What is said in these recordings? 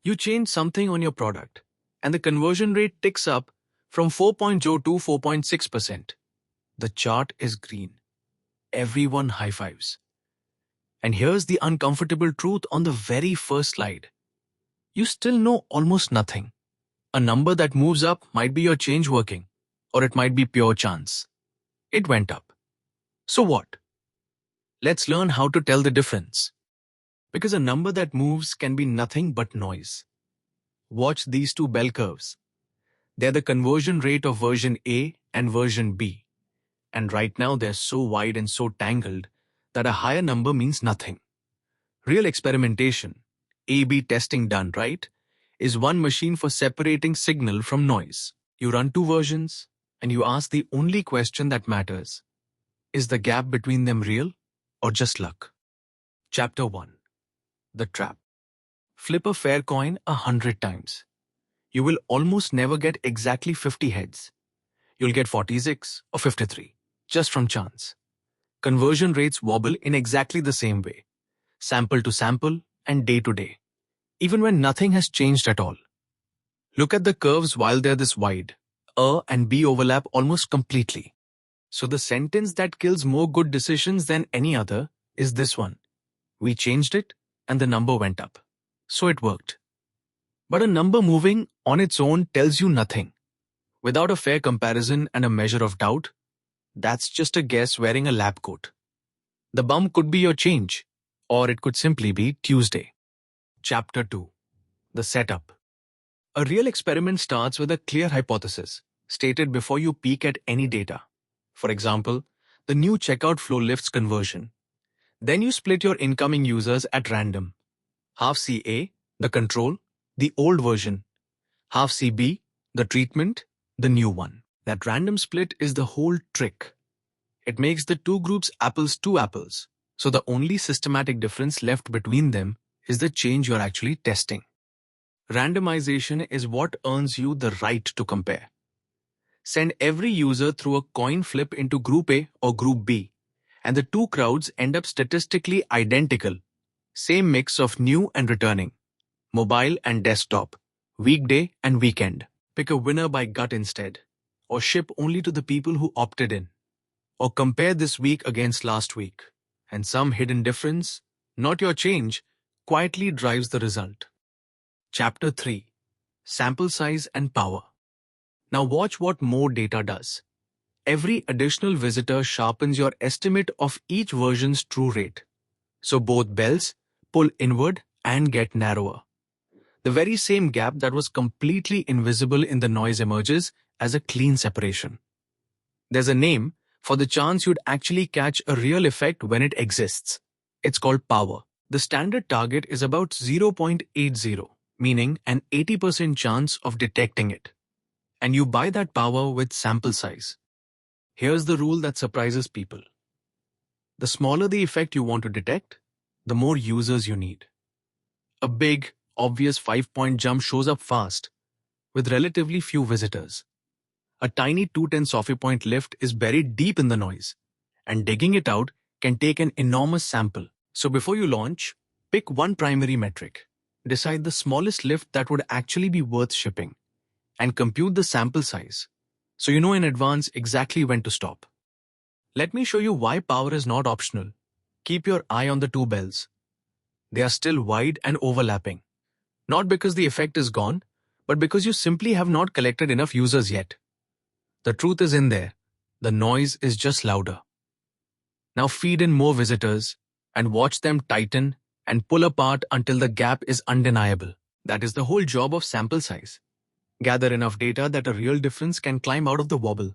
You change something on your product, and the conversion rate ticks up from 4.0 to 4.6%. The chart is green. Everyone high fives. And here's the uncomfortable truth on the very first slide. You still know almost nothing. A number that moves up might be your change working, or it might be pure chance. It went up. So what? Let's learn how to tell the difference. Because a number that moves can be nothing but noise. Watch these two bell curves. They're the conversion rate of version A and version B. And right now they're so wide and so tangled that a higher number means nothing. Real experimentation, A/B testing done right, is one machine for separating signal from noise. You run two versions, and you ask the only question that matters. Is the gap between them real or just luck? Chapter 1. The Trap. Flip a fair coin 100 times. You will almost never get exactly 50 heads. You'll get 46 or 53, just from chance. Conversion rates wobble in exactly the same way, sample to sample and day to day, even when nothing has changed at all. Look at the curves while they're this wide. A and B overlap almost completely. So the sentence that kills more good decisions than any other is this one. We changed it and the number went up. So it worked. But a number moving on its own tells you nothing. Without a fair comparison and a measure of doubt, that's just a guess wearing a lab coat. The bump could be your change, or it could simply be Tuesday. Chapter 2. The Setup. A real experiment starts with a clear hypothesis, stated before you peek at any data. For example, the new checkout flow lifts conversion. Then you split your incoming users at random. Half CA, the control, the old version. Half CB, the treatment, the new one. That random split is the whole trick. It makes the two groups apples to apples, so the only systematic difference left between them is the change you're actually testing. Randomization is what earns you the right to compare. Send every user through a coin flip into Group A or Group B, and the two crowds end up statistically identical. Same mix of new and returning, mobile and desktop, weekday and weekend. Pick a winner by gut instead, or ship only to the people who opted in, or compare this week against last week, and some hidden difference, not your change, quietly drives the result. Chapter 3. Sample size and power. Now watch what more data does. Every additional visitor sharpens your estimate of each version's true rate. So both bells pull inward and get narrower. The very same gap that was completely invisible in the noise emerges as a clean separation. There's a name for the chance you'd actually catch a real effect when it exists. It's called power. The standard target is about 0.80, meaning an 80% chance of detecting it. And you buy that power with sample size. Here's the rule that surprises people. The smaller the effect you want to detect, the more users you need. A big, obvious 5-point jump shows up fast, with relatively few visitors. A tiny 210 Sophie point lift is buried deep in the noise, and digging it out can take an enormous sample. So before you launch, pick one primary metric. Decide the smallest lift that would actually be worth shipping, and compute the sample size, so you know in advance exactly when to stop. Let me show you why power is not optional. Keep your eye on the two bells. They are still wide and overlapping. Not because the effect is gone, but because you simply have not collected enough users yet. The truth is in there. The noise is just louder. Now feed in more visitors and watch them tighten and pull apart until the gap is undeniable. That is the whole job of sample size. Gather enough data that a real difference can climb out of the wobble.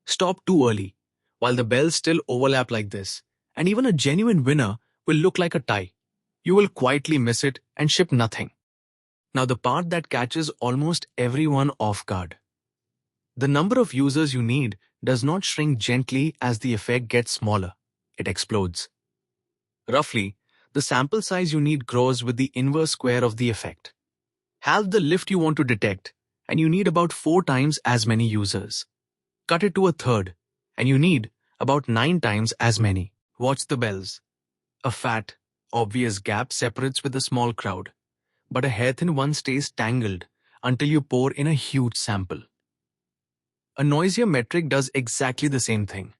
Stop too early, while the bells still overlap like this, and even a genuine winner will look like a tie. You will quietly miss it and ship nothing. Now the part that catches almost everyone off guard. The number of users you need does not shrink gently as the effect gets smaller. It explodes. Roughly, the sample size you need grows with the inverse square of the effect. Halve the lift you want to detect, and you need about 4 times as many users. Cut it to a third, and you need about 9 times as many. Watch the bells. A fat, obvious gap separates with a small crowd, but a hair-thin one stays tangled until you pour in a huge sample. A noisier metric does exactly the same thing.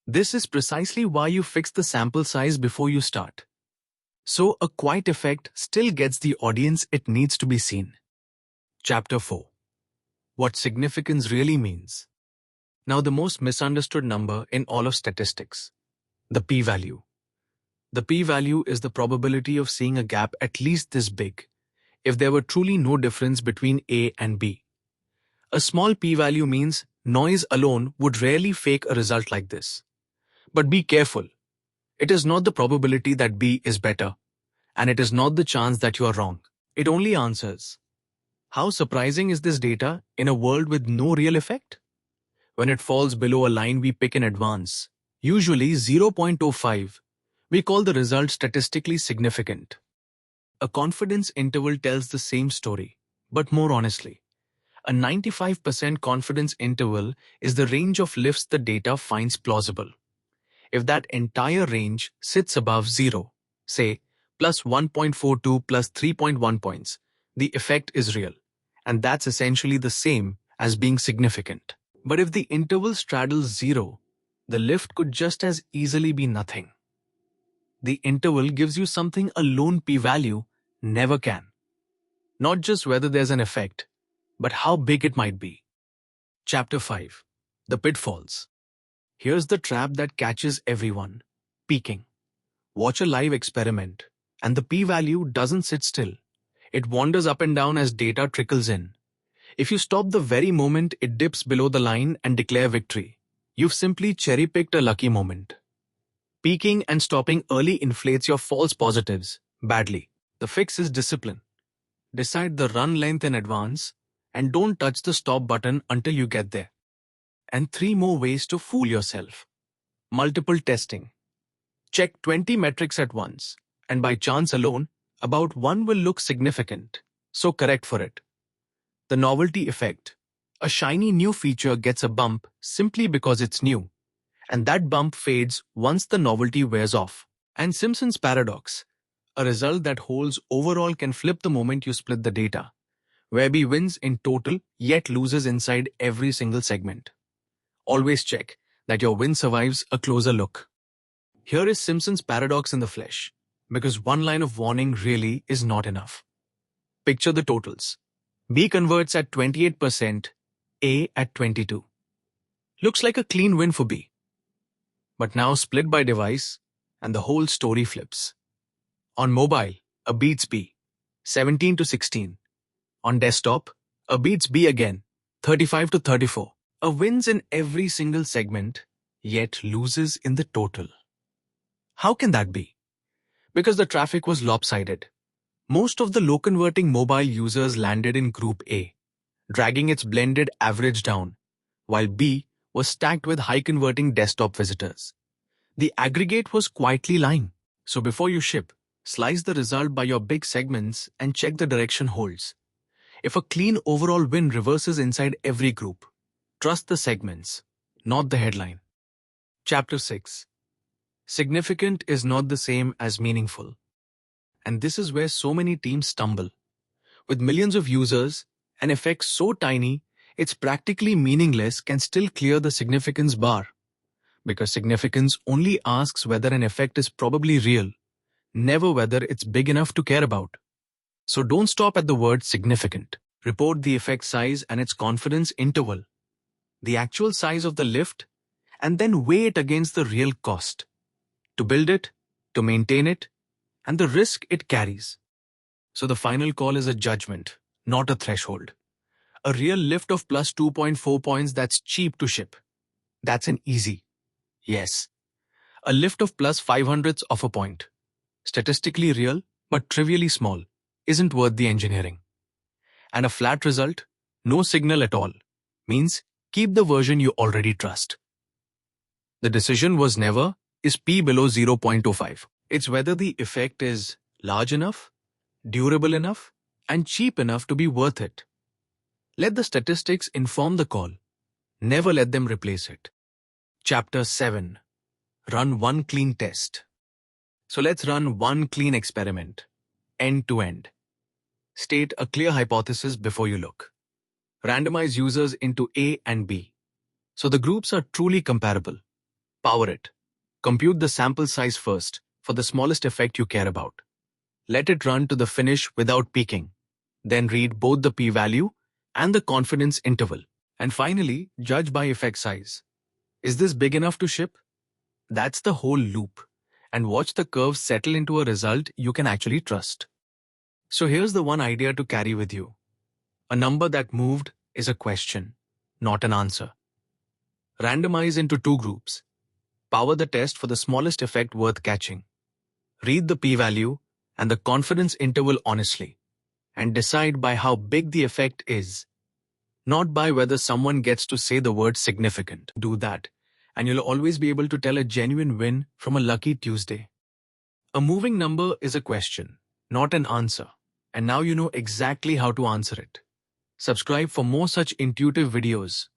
This is precisely why you fix the sample size before you start. So a quiet effect still gets the audience it needs to be seen. Chapter 4. What significance really means. Now the most misunderstood number in all of statistics. The p-value. The p-value is the probability of seeing a gap at least this big, if there were truly no difference between A and B. A small p-value means noise alone would rarely fake a result like this. But be careful. It is not the probability that B is better, and it is not the chance that you are wrong. It only answers, how surprising is this data in a world with no real effect? When it falls below a line we pick in advance, usually 0.05, we call the result statistically significant. A confidence interval tells the same story, but more honestly. A 95% confidence interval is the range of lifts the data finds plausible. If that entire range sits above 0, say plus 1.42 plus 3.1 points, the effect is real, and that's essentially the same as being significant. But if the interval straddles 0, the lift could just as easily be nothing. The interval gives you something a lone p-value never can. Not just whether there's an effect, but how big it might be. Chapter 5. The pitfalls. Here's the trap that catches everyone. Peaking. Watch a live experiment, and the p-value doesn't sit still. It wanders up and down as data trickles in. If you stop the very moment it dips below the line and declare victory, you've simply cherry-picked a lucky moment. Peaking and stopping early inflates your false positives badly. The fix is discipline. Decide the run length in advance, and don't touch the stop button until you get there. And 3 more ways to fool yourself. Multiple testing. Check 20 metrics at once, and by chance alone, about one will look significant, so correct for it. The novelty effect. A shiny new feature gets a bump simply because it's new, and that bump fades once the novelty wears off. And Simpson's paradox. A result that holds overall can flip the moment you split the data, where B wins in total yet loses inside every single segment. Always check that your win survives a closer look. Here is Simpson's paradox in the flesh, because one line of warning really is not enough. Picture the totals. B converts at 28%, A at 22%. Looks like a clean win for B. But now split by device, and the whole story flips. On mobile, A beats B, 17 to 16. On desktop, A beats B again, 35 to 34. A wins in every single segment, yet loses in the total. How can that be? Because the traffic was lopsided. Most of the low-converting mobile users landed in Group A, dragging its blended average down, while B was stacked with high-converting desktop visitors. The aggregate was quietly lying. So before you ship, slice the result by your big segments and check the direction holds. If a clean overall win reverses inside every group, trust the segments, not the headline. Chapter 6. Significant is not the same as meaningful. And this is where so many teams stumble. With millions of users, an effect so tiny, it's practically meaningless can still clear the significance bar. Because significance only asks whether an effect is probably real, never whether it's big enough to care about. So don't stop at the word significant. Report the effect size and its confidence interval, the actual size of the lift, and then weigh it against the real cost. To build it, to maintain it, and the risk it carries. So the final call is a judgment, not a threshold. A real lift of plus 2.4 points that's cheap to ship. That's an easy yes. A lift of plus 500ths of a point, statistically real but trivially small, isn't worth the engineering. And a flat result, no signal at all, means keep the version you already trust. The decision was never, is P below 0.05. It's whether the effect is large enough, durable enough, and cheap enough to be worth it. Let the statistics inform the call. Never let them replace it. Chapter 7. Run one clean test. So let's run one clean experiment, end to end. State a clear hypothesis before you look. Randomize users into A and B, so the groups are truly comparable. Power it. Compute the sample size first for the smallest effect you care about. Let it run to the finish without peaking. Then read both the p-value and the confidence interval. And finally, judge by effect size. Is this big enough to ship? That's the whole loop. And watch the curve settle into a result you can actually trust. So here's the one idea to carry with you. A number that moved is a question, not an answer. Randomize into two groups. Power the test for the smallest effect worth catching. Read the p-value and the confidence interval honestly, and decide by how big the effect is, not by whether someone gets to say the word significant. Do that, and you'll always be able to tell a genuine win from a lucky Tuesday. A moving number is a question, not an answer, and now you know exactly how to answer it. Subscribe for more such intuitive videos.